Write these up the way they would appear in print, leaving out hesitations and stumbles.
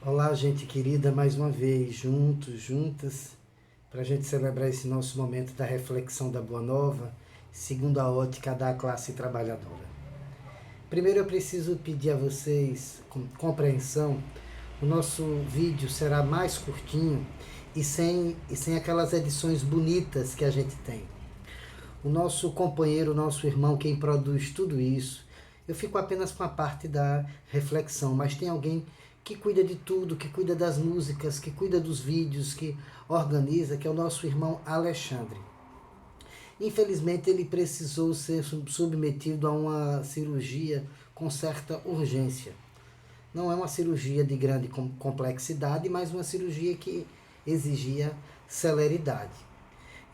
Olá, gente querida, mais uma vez, juntos, juntas, para a gente celebrar esse nosso momento da reflexão da Boa Nova, segundo a ótica da classe trabalhadora. Primeiro eu preciso pedir a vocês compreensão. O nosso vídeo será mais curtinho e sem aquelas edições bonitas que a gente tem. O nosso companheiro, o nosso irmão, quem produz tudo isso, eu fico apenas com a parte da reflexão, mas tem alguém que cuida de tudo, que cuida das músicas, que cuida dos vídeos, que organiza, que é o nosso irmão Alexandre. Infelizmente ele precisou ser submetido a uma cirurgia com certa urgência. Não é uma cirurgia de grande complexidade, mas uma cirurgia que exigia celeridade.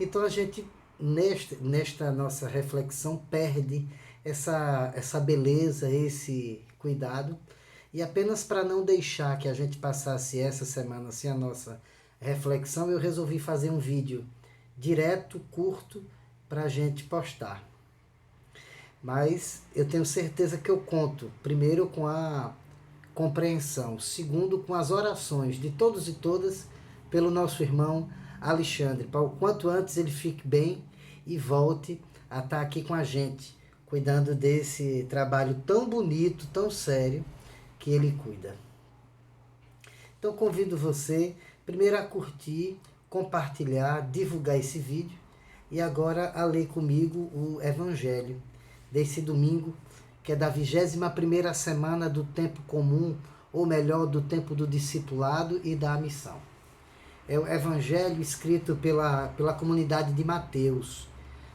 Então a gente, nesta nossa reflexão, perde essa beleza, esse cuidado. E apenas para não deixar que a gente passasse essa semana sem a nossa reflexão, eu resolvi fazer um vídeo direto, curto, para a gente postar. Mas eu tenho certeza que eu conto, primeiro, com a compreensão, segundo, com as orações de todos e todas pelo nosso irmão Alexandre, para o quanto antes ele fique bem e volte a estar aqui com a gente, cuidando desse trabalho tão bonito, tão sério, que ele cuida. Então convido você primeiro a curtir, compartilhar, divulgar esse vídeo e agora a ler comigo o Evangelho desse domingo, que é da 21ª semana do tempo comum, ou melhor, do tempo do discipulado e da missão. É o Evangelho escrito pela comunidade de Mateus.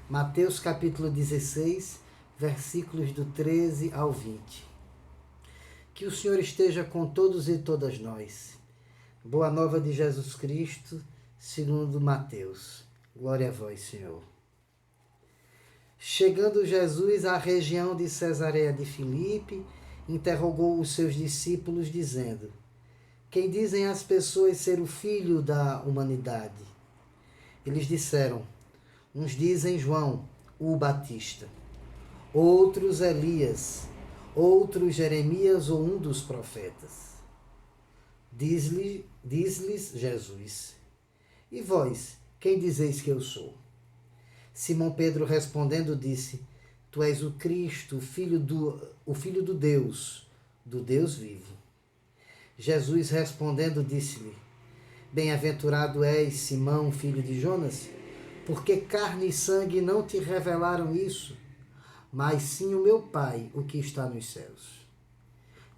Mateus capítulo 16, versículos do 13 ao 20. Que o Senhor esteja com todos e todas nós. Boa nova de Jesus Cristo, segundo Mateus. Glória a vós, Senhor. Chegando Jesus à região de Cesareia de Filipe, interrogou os seus discípulos, dizendo: Quem dizem as pessoas ser o Filho da humanidade? Eles disseram: Uns dizem João, o Batista, outros Elias, outros Jeremias ou um dos profetas. Diz-lhes Jesus: E vós, quem dizeis que eu sou? Simão Pedro respondendo disse: Tu és o Cristo, o Filho do Deus vivo. Jesus respondendo disse-lhe: Bem-aventurado és, Simão, filho de Jonas, porque carne e sangue não te revelaram isso, mas sim o meu Pai, o que está nos céus.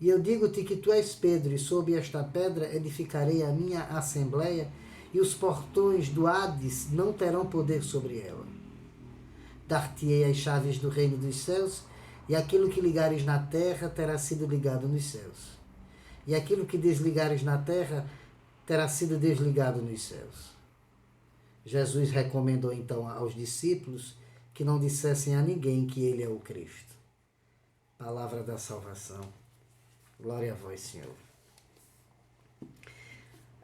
E eu digo-te que tu és Pedro, e sob esta pedra edificarei a minha assembleia, e os portões do Hades não terão poder sobre ela. Dar-te-ei as chaves do reino dos céus, e aquilo que ligares na terra terá sido ligado nos céus. E aquilo que desligares na terra terá sido desligado nos céus. Jesus recomendou então aos discípulos que não dissessem a ninguém que ele é o Cristo. Palavra da salvação. Glória a vós, Senhor.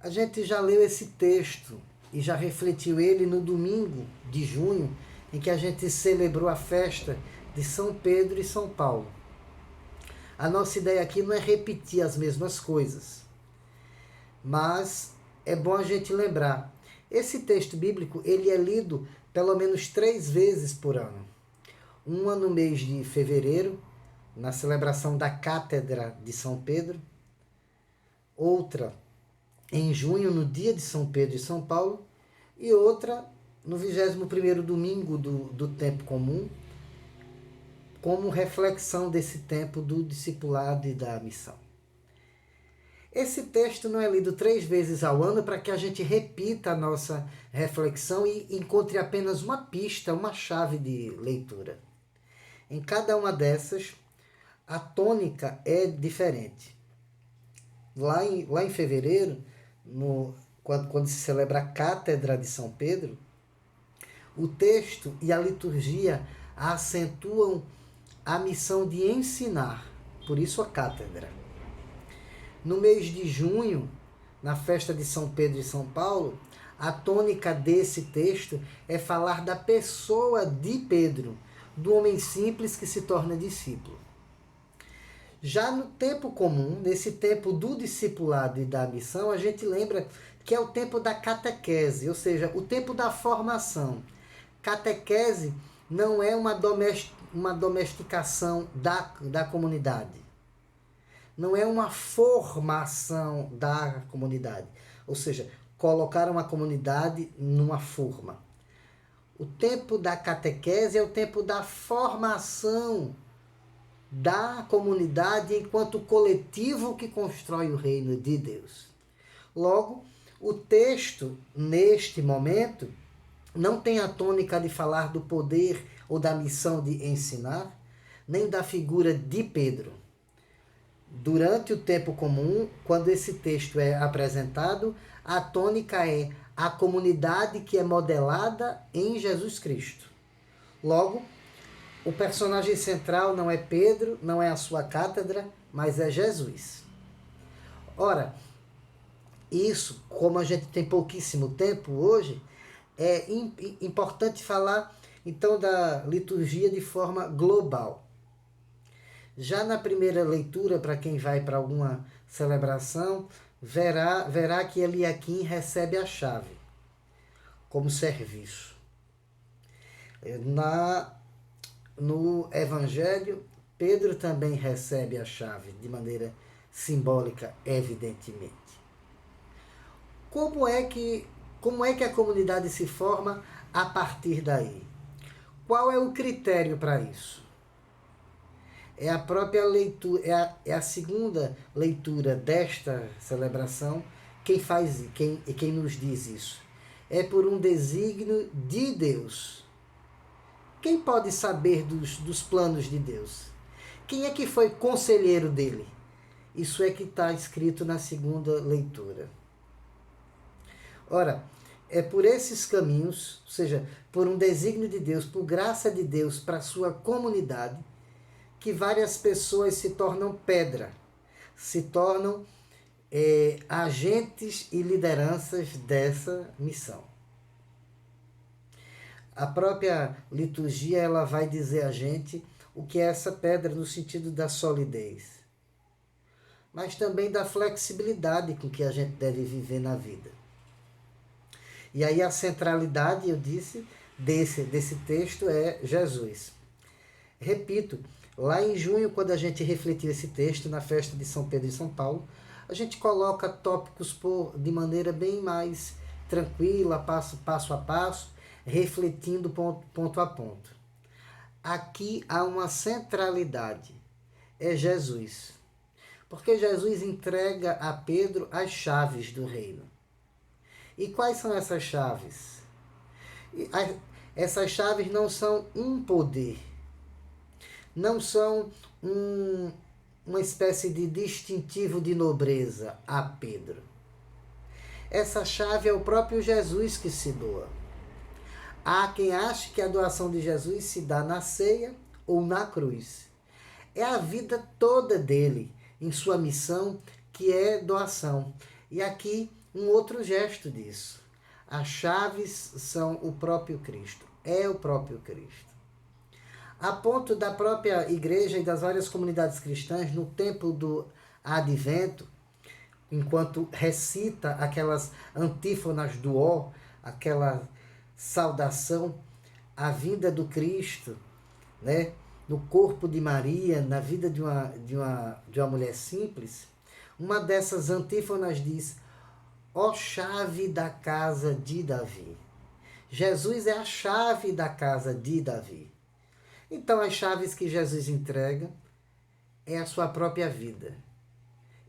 A gente já leu esse texto e já refletiu ele no domingo de junho, em que a gente celebrou a festa de São Pedro e São Paulo. A nossa ideia aqui não é repetir as mesmas coisas, mas é bom a gente lembrar. Esse texto bíblico ele é lido pelo menos 3 vezes por ano. Uma no mês de fevereiro, na celebração da Cátedra de São Pedro. Outra em junho, no dia de São Pedro e São Paulo. E outra no 21º domingo do tempo comum, como reflexão desse tempo do discipulado e da missão. Esse texto não é lido 3 vezes ao ano para que a gente repita a nossa reflexão e encontre apenas uma pista, uma chave de leitura. Em cada uma dessas, a tônica é diferente. Lá em fevereiro, quando se celebra a Cátedra de São Pedro, o texto e a liturgia acentuam a missão de ensinar, por isso a cátedra. No mês de junho, na festa de São Pedro e São Paulo, a tônica desse texto é falar da pessoa de Pedro, do homem simples que se torna discípulo. Já no tempo comum, nesse tempo do discipulado e da missão, a gente lembra que é o tempo da catequese, ou seja, o tempo da formação. Catequese não é uma domesticação da comunidade. Não é uma formação da comunidade. Ou seja, colocar uma comunidade numa forma. O tempo da catequese é o tempo da formação da comunidade enquanto coletivo que constrói o reino de Deus. Logo, o texto, neste momento, não tem a tônica de falar do poder ou da missão de ensinar, nem da figura de Pedro. Durante o tempo comum, quando esse texto é apresentado, a tônica é a comunidade que é modelada em Jesus Cristo. Logo, o personagem central não é Pedro, não é a sua cátedra, mas é Jesus. Ora, isso, como a gente tem pouquíssimo tempo hoje, é importante falar então da liturgia de forma global. Já na primeira leitura, para quem vai para alguma celebração, verá que Eliaquim recebe a chave como serviço. No Evangelho, Pedro também recebe a chave, de maneira simbólica, evidentemente. Como é que a comunidade se forma a partir daí? Qual é o critério para isso? É a própria leitura, é a segunda leitura desta celebração quem nos diz isso. É por um desígnio de Deus. Quem pode saber dos planos de Deus? Quem é que foi conselheiro dele? Isso é que está escrito na segunda leitura. Ora, é por esses caminhos, ou seja, por um desígnio de Deus, por graça de Deus para a sua comunidade, que várias pessoas se tornam pedra, se tornam agentes e lideranças dessa missão. A própria liturgia ela vai dizer a gente o que é essa pedra no sentido da solidez, mas também da flexibilidade com que a gente deve viver na vida. E aí a centralidade, eu disse, desse texto é Jesus. Repito, lá em junho, quando a gente refletiu esse texto na festa de São Pedro e São Paulo, a gente coloca tópicos de maneira bem mais tranquila, passo a passo, refletindo ponto a ponto. Aqui há uma centralidade, é Jesus. Porque Jesus entrega a Pedro as chaves do reino. E quais são essas chaves? Essas chaves não são um poder, não são uma espécie de distintivo de nobreza a Pedro. Essa chave é o próprio Jesus que se doa. Há quem ache que a doação de Jesus se dá na ceia ou na cruz. É a vida toda dele, em sua missão, que é doação. E aqui um outro gesto disso. As chaves são o próprio Cristo, é o próprio Cristo. A ponto da própria igreja e das várias comunidades cristãs, no tempo do advento, enquanto recita aquelas antífonas do ó, aquela saudação à vinda do Cristo, né, no corpo de Maria, na vida de uma mulher simples, uma dessas antífonas diz: ó chave da casa de Davi. Jesus é a chave da casa de Davi. Então, as chaves que Jesus entrega é a sua própria vida.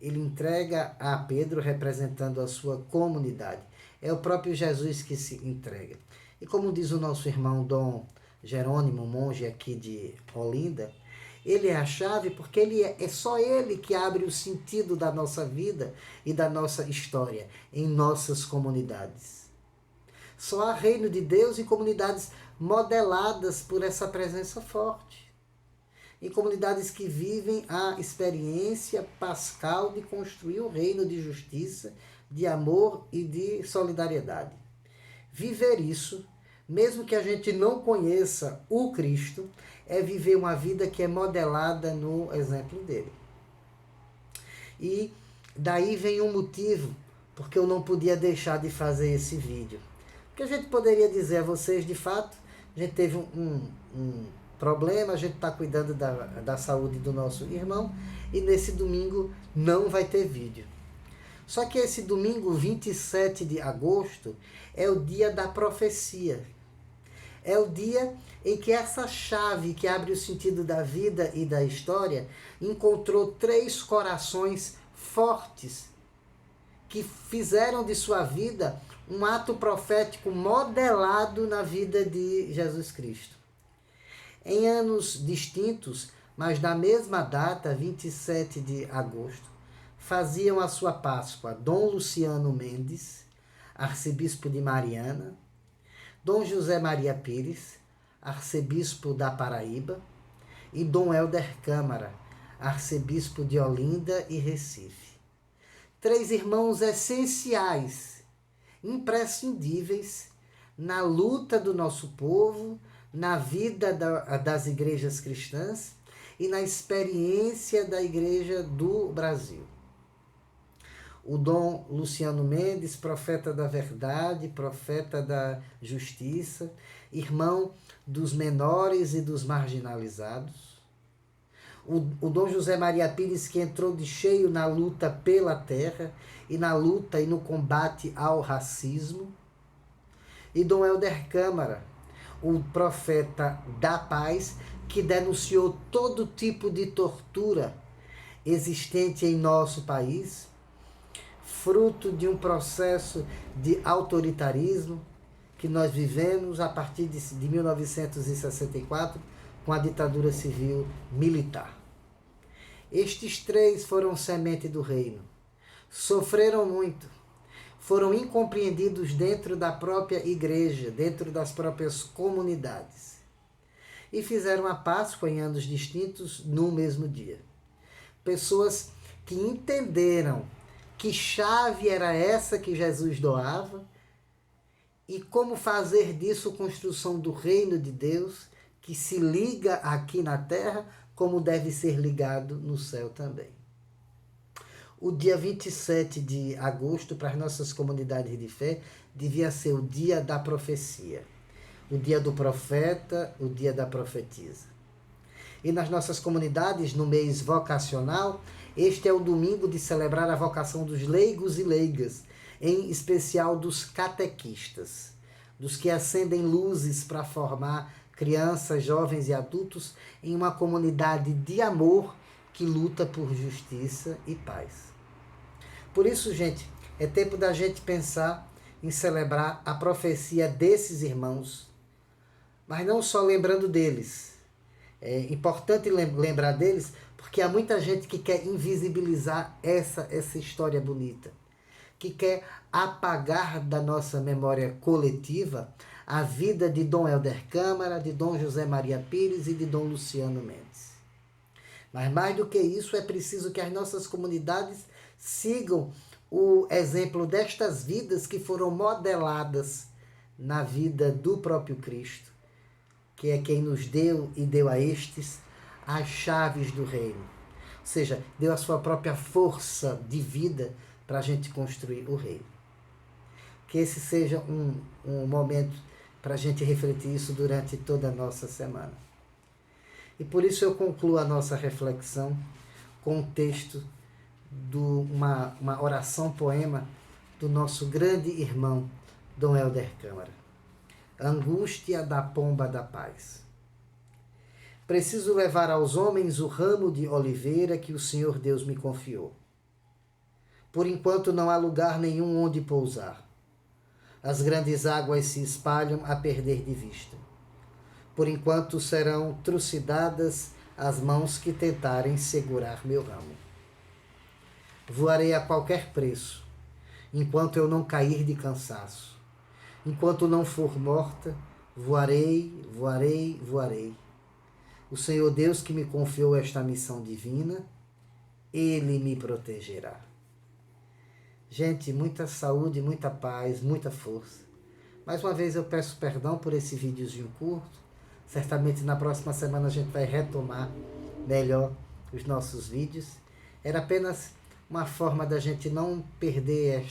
Ele entrega a Pedro representando a sua comunidade. É o próprio Jesus que se entrega. E como diz o nosso irmão Dom Jerônimo, monge aqui de Olinda, ele é a chave porque é só ele que abre o sentido da nossa vida e da nossa história em nossas comunidades. Só há reino de Deus e comunidades modeladas por essa presença forte. Em comunidades que vivem a experiência pascal de construir o reino de justiça, de amor e de solidariedade. Viver isso, mesmo que a gente não conheça o Cristo, é viver uma vida que é modelada no exemplo dele. E daí vem um motivo porque eu não podia deixar de fazer esse vídeo. Porque a gente poderia dizer a vocês, de fato, a gente teve um problema, a gente está cuidando da saúde do nosso irmão e nesse domingo não vai ter vídeo. Só que esse domingo, 27 de agosto, é o dia da profecia. É o dia em que essa chave que abre o sentido da vida e da história encontrou 3 corações fortes que fizeram de sua vida um ato profético modelado na vida de Jesus Cristo. Em anos distintos, mas na mesma data, 27 de agosto, faziam a sua Páscoa Dom Luciano Mendes, arcebispo de Mariana, Dom José Maria Pires, arcebispo da Paraíba, e Dom Helder Câmara, arcebispo de Olinda e Recife. 3 irmãos essenciais, imprescindíveis, na luta do nosso povo, na vida das igrejas cristãs e na experiência da igreja do Brasil. O Dom Luciano Mendes, profeta da verdade, profeta da justiça, irmão dos menores e dos marginalizados. O Dom José Maria Pires, que entrou de cheio na luta pela terra e na luta e no combate ao racismo. E Dom Helder Câmara, o profeta da paz, que denunciou todo tipo de tortura existente em nosso país, fruto de um processo de autoritarismo que nós vivemos a partir de 1964, com a ditadura civil militar. Estes 3 foram semente do reino, sofreram muito, foram incompreendidos dentro da própria igreja, dentro das próprias comunidades, e fizeram a Páscoa em anos distintos no mesmo dia. Pessoas que entenderam que chave era essa que Jesus doava e como fazer disso construção do reino de Deus, que se liga aqui na terra, como deve ser ligado no céu também. O dia 27 de agosto, para as nossas comunidades de fé, devia ser o dia da profecia, o dia do profeta, o dia da profetisa. E nas nossas comunidades, no mês vocacional, este é o domingo de celebrar a vocação dos leigos e leigas, em especial dos catequistas, dos que acendem luzes para formar crianças, jovens e adultos em uma comunidade de amor que luta por justiça e paz. Por isso, gente, é tempo da gente pensar em celebrar a profecia desses irmãos, mas não só lembrando deles. É importante lembrar deles, porque há muita gente que quer invisibilizar essa história bonita, que quer apagar da nossa memória coletiva a vida de Dom Helder Câmara, de Dom José Maria Pires e de Dom Luciano Mendes. Mas mais do que isso, é preciso que as nossas comunidades sigam o exemplo destas vidas que foram modeladas na vida do próprio Cristo, que é quem nos deu e deu a estes as chaves do reino. Ou seja, deu a sua própria força de vida para a gente construir o reino. Que esse seja um momento para a gente refletir isso durante toda a nossa semana. E por isso eu concluo a nossa reflexão com um texto de uma oração poema do nosso grande irmão Dom Helder Câmara. Angústia da pomba da paz. Preciso levar aos homens o ramo de oliveira que o Senhor Deus me confiou. Por enquanto não há lugar nenhum onde pousar. As grandes águas se espalham a perder de vista. Por enquanto serão trucidadas as mãos que tentarem segurar meu ramo. Voarei a qualquer preço, enquanto eu não cair de cansaço. Enquanto não for morta, voarei, voarei, voarei. O Senhor Deus que me confiou esta missão divina, Ele me protegerá. Gente, muita saúde, muita paz, muita força. Mais uma vez eu peço perdão por esse videozinho curto. Certamente na próxima semana a gente vai retomar melhor os nossos vídeos. Era apenas uma forma da gente não perder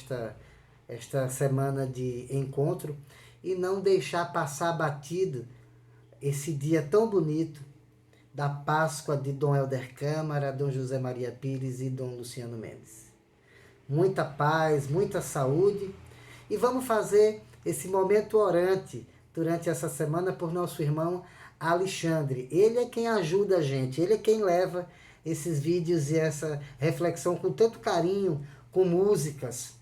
esta semana de encontro e não deixar passar batido esse dia tão bonito da Páscoa de Dom Helder Câmara, Dom José Maria Pires e Dom Luciano Mendes. Muita paz, muita saúde, e vamos fazer esse momento orante durante essa semana por nosso irmão Alexandre. Ele é quem ajuda a gente, ele é quem leva esses vídeos e essa reflexão com tanto carinho, com músicas,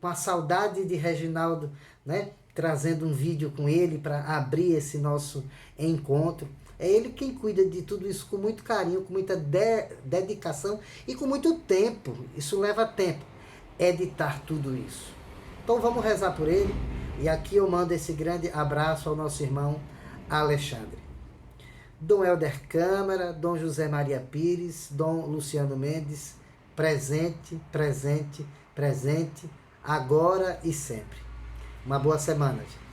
com a saudade de Reginaldo, né? Trazendo um vídeo com ele para abrir esse nosso encontro. É ele quem cuida de tudo isso com muito carinho, com muita dedicação e com muito tempo. Isso leva tempo, editar tudo isso. Então vamos rezar por ele. E aqui eu mando esse grande abraço ao nosso irmão Alexandre. Dom Helder Câmara, Dom José Maria Pires, Dom Luciano Mendes, presente, presente, presente, agora e sempre. Uma boa semana, gente.